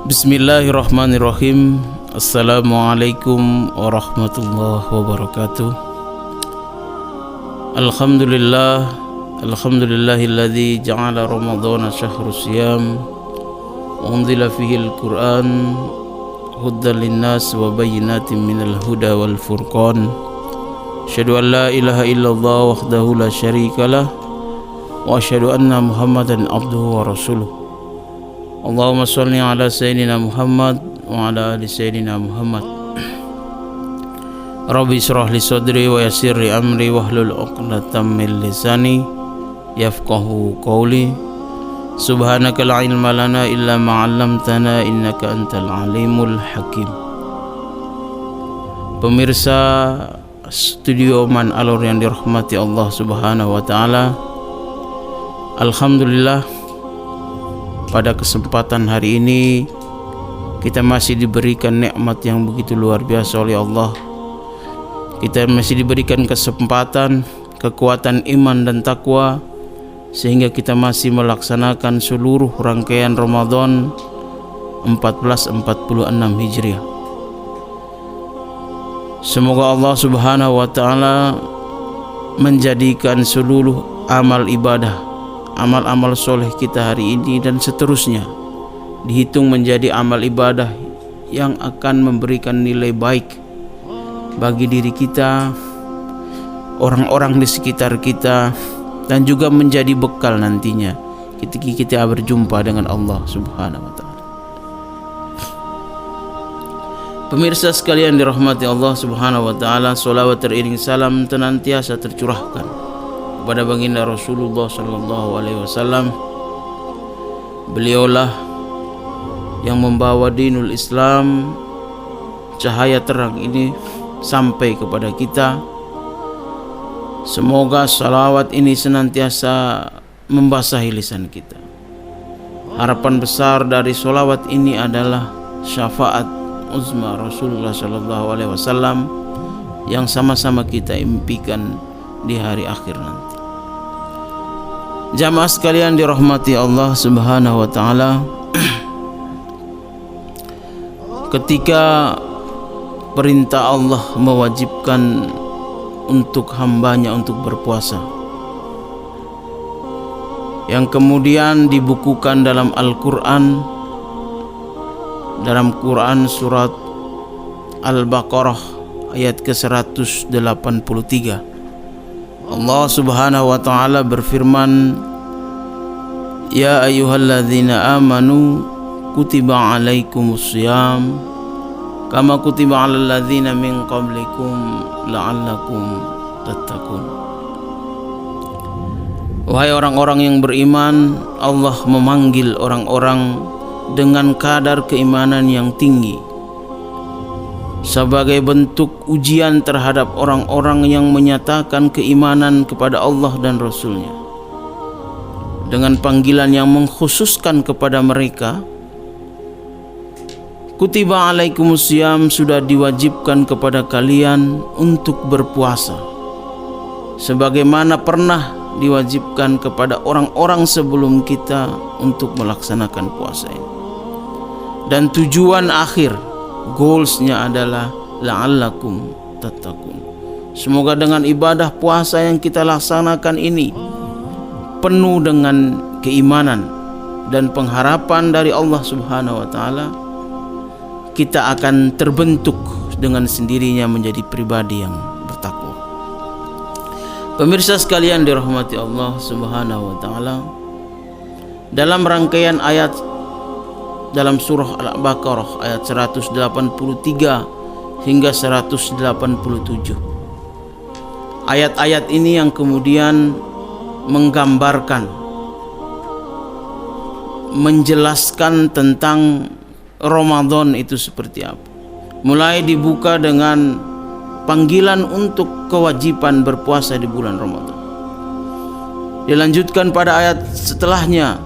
Bismillahirrahmanirrahim. Assalamualaikum warahmatullahi wabarakatuh. Alhamdulillahilladzi ja'ala ramadhana syahru siyam wa unzila fihi al-Qur'an hudan linnas wa bayyinatin minal huda wal furqan. Asyhadu an la ilaha illallah wahdahu la syarikalah wa asyhadu anna Muhammadan abduhu wa rasuluh. Allahumma sholli ala sayyidina Muhammad wa ala ali sayyidina Muhammad. Rabbi shrah li sadri wa yassir li amri wahlul 'uqdatam min lisani yafqahu qawli. Subhanaka la ilma lana illa ma 'allamtana innaka antal alimul hakim. Pemirsa Studio Man Alor yang dirahmati Allah Subhanahu wa taala. Alhamdulillah, pada kesempatan hari ini kita masih diberikan nikmat yang begitu luar biasa oleh Allah. Kita masih diberikan kesempatan, kekuatan iman dan takwa, sehingga kita masih melaksanakan seluruh rangkaian Ramadan 1446 Hijriah. Semoga Allah Subhanahu wa taala menjadikan seluruh amal ibadah, amal-amal soleh kita hari ini dan seterusnya dihitung menjadi amal ibadah yang akan memberikan nilai baik bagi diri kita, orang-orang di sekitar kita, dan juga menjadi bekal nantinya ketika kita berjumpa dengan Allah Subhanahu wa taala. Pemirsa sekalian dirahmati Allah Subhanahu wa taala, sholawat teriring salam senantiasa tercurahkan kepada baginda Rasulullah sallallahu alaihi wasallam. Beliaulah yang membawa dinul Islam, cahaya terang ini sampai kepada kita. Semoga salawat ini senantiasa membasahi lisan kita. Harapan besar dari salawat ini adalah syafaat uzma Rasulullah sallallahu alaihi wasallam yang sama-sama kita impikan di hari akhir nanti. Jamaah sekalian dirahmati Allah Subhanahu wa taala, ketika perintah Allah mewajibkan untuk hambanya untuk berpuasa, yang kemudian dibukukan dalam Al-Quran, dalam Quran surat Al-Baqarah ayat ke-183, Allah Subhanahu wa taala berfirman, Ya ayyuhalladzina amanu kutiba alaikumussyam kama kutiba alal ladzina min qablikum la'allakum tattaqun. Wahai orang-orang yang beriman, Allah memanggil orang-orang dengan kadar keimanan yang tinggi sebagai bentuk ujian terhadap orang-orang yang menyatakan keimanan kepada Allah dan Rasul-Nya, dengan panggilan yang mengkhususkan kepada mereka. Kutiba alaikumussyam, sudah diwajibkan kepada kalian untuk berpuasa, sebagaimana pernah diwajibkan kepada orang-orang sebelum kita untuk melaksanakan puasa ini. Dan tujuan akhir, goalsnya adalah la'allakum tattaqun. Semoga dengan ibadah puasa yang kita laksanakan ini penuh dengan keimanan dan pengharapan dari Allah Subhanahu wa taala, kita akan terbentuk dengan sendirinya menjadi pribadi yang bertakwa. Pemirsa sekalian dirahmati Allah Subhanahu wa taala, dalam rangkaian ayat dalam surah Al-Baqarah ayat 183 hingga 187, ayat-ayat ini yang kemudian menggambarkan, menjelaskan tentang Ramadan itu seperti apa. Mulai dibuka dengan panggilan untuk kewajiban berpuasa di bulan Ramadan. Dilanjutkan pada ayat setelahnya,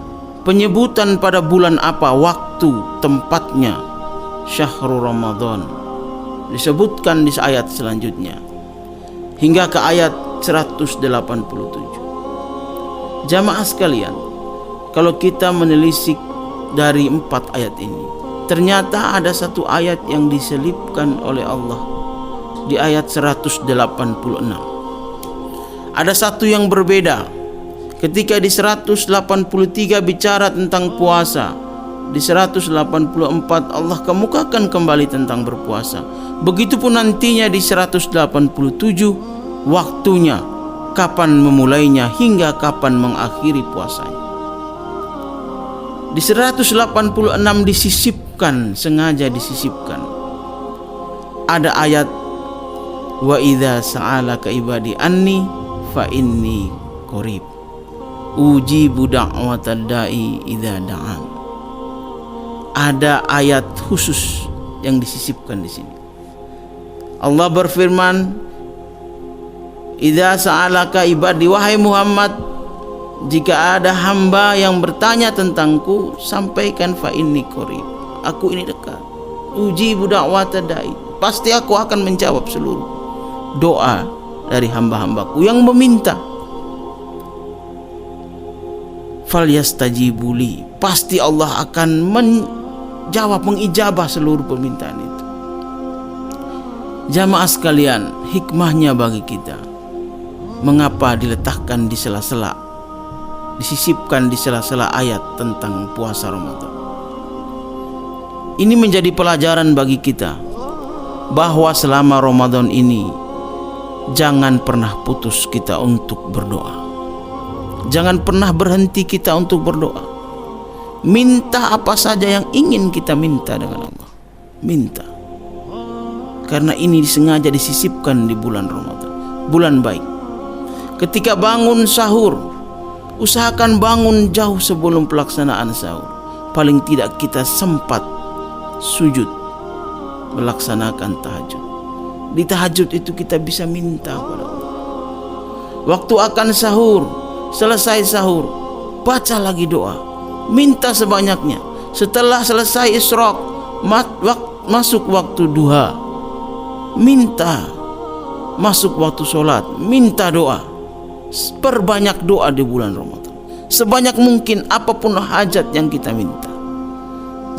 penyebutan pada bulan apa, waktu, tempatnya, syahrul Ramadan, disebutkan di ayat selanjutnya hingga ke ayat 187. Jamaah sekalian, kalau kita menelisik dari 4 ayat ini, ternyata ada satu ayat yang diselipkan oleh Allah di ayat 186. Ada satu yang berbeda. Ketika di 183 bicara tentang puasa, di 184 Allah kemukakan kembali tentang berpuasa. Begitupun nantinya di 187 waktunya, kapan memulainya hingga kapan mengakhiri puasanya. Di 186 disisipkan, sengaja disisipkan. Ada ayat wa idza sa'alaka ibadi anni fa inni qarib ujibu da'watad da'i idza da'an. Ada ayat khusus yang disisipkan di sini. Allah berfirman, idza sa'alaka ibadi, wahai Muhammad, jika ada hamba yang bertanya tentangku, sampaikan fa inni qarib, aku ini dekat. Ujibu da'watad da'i, pasti aku akan menjawab seluruh doa dari hamba-hambaku yang meminta. Falyastajibuli, pasti Allah akan menjawab, mengijabah seluruh permintaan itu. Jamaah sekalian, hikmahnya bagi kita, mengapa diletakkan di sela-sela, disisipkan di sela-sela ayat tentang puasa Ramadan. Ini menjadi pelajaran bagi kita bahwa selama Ramadan ini jangan pernah putus kita untuk berdoa. Jangan pernah berhenti kita untuk berdoa. Minta apa saja yang ingin kita minta dengan Allah. Minta. Karena ini sengaja disisipkan di bulan Ramadan, bulan baik. Ketika bangun sahur, usahakan bangun jauh sebelum pelaksanaan sahur. Paling tidak kita sempat sujud melaksanakan tahajud. Di tahajud itu kita bisa minta kepada Allah. Waktu akan sahur, selesai sahur, baca lagi doa, minta sebanyaknya. Setelah selesai isyraq, masuk waktu duha, minta. Masuk waktu sholat, minta doa. Perbanyak doa di bulan Ramadan, sebanyak mungkin apapun hajat yang kita minta.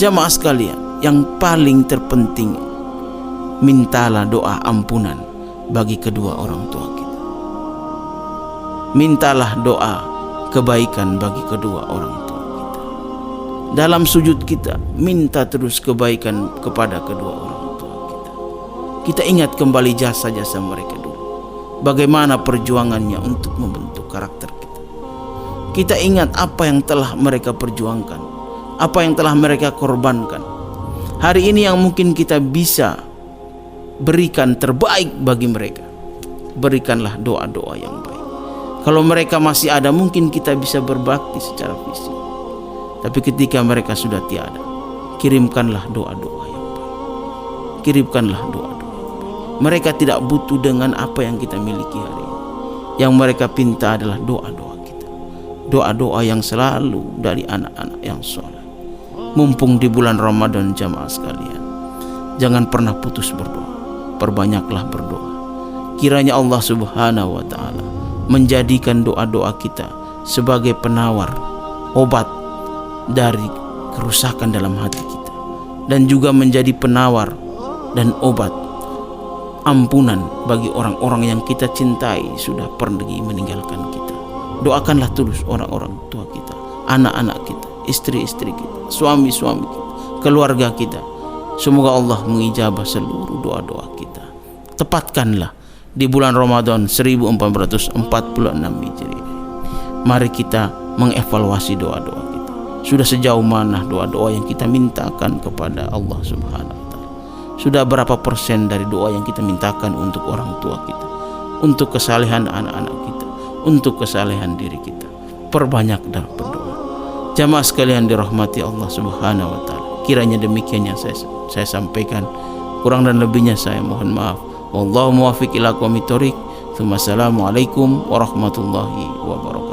Jamaah sekalian, yang paling terpenting, mintalah doa ampunan bagi kedua orang tua kita. Mintalah doa kebaikan bagi kedua orang tua kita. Dalam sujud kita, minta terus kebaikan kepada kedua orang tua kita. Kita ingat kembali jasa-jasa mereka dulu, bagaimana perjuangannya untuk membentuk karakter kita. Kita ingat apa yang telah mereka perjuangkan, apa yang telah mereka korbankan. Hari ini yang mungkin kita bisa berikan terbaik bagi mereka, berikanlah doa-doa yang baik. Kalau mereka masih ada, mungkin kita bisa berbakti secara fisik. Tapi ketika mereka sudah tiada, kirimkanlah doa-doa yang baik. Kirimkanlah doa-doa yang baik. Mereka tidak butuh dengan apa yang kita miliki hari ini. Yang mereka pinta adalah doa-doa kita, doa-doa yang selalu dari anak-anak yang soleh. Mumpung di bulan Ramadan, jamaah sekalian, jangan pernah putus berdoa. Perbanyaklah berdoa. Kiranya Allah Subhanahu wa ta'ala menjadikan doa-doa kita sebagai penawar obat dari kerusakan dalam hati kita, dan juga menjadi penawar dan obat ampunan bagi orang-orang yang kita cintai sudah pergi meninggalkan kita. Doakanlah tulus orang-orang tua kita, anak-anak kita, istri-istri kita, suami-suami kita, keluarga kita. Semoga Allah mengijabah seluruh doa-doa kita. Tepatkanlah di bulan Ramadan 1446 Hijriah. Mari kita mengevaluasi doa-doa kita. Sudah sejauh mana doa-doa yang kita mintakan kepada Allah Subhanahu wa ta'ala? Sudah berapa persen dari doa yang kita mintakan untuk orang tua kita, untuk kesalehan anak-anak kita, untuk kesalehan diri kita? Perbanyaklah berdoa. Jamaah sekalian dirahmati Allah Subhanahu wa ta'ala, kiranya demikian yang saya sampaikan. Kurang dan lebihnya saya mohon maaf. Wallahu muwaffiq ila aqwamit thoriq. Assalamualaikum warahmatullahi wabarakatuh.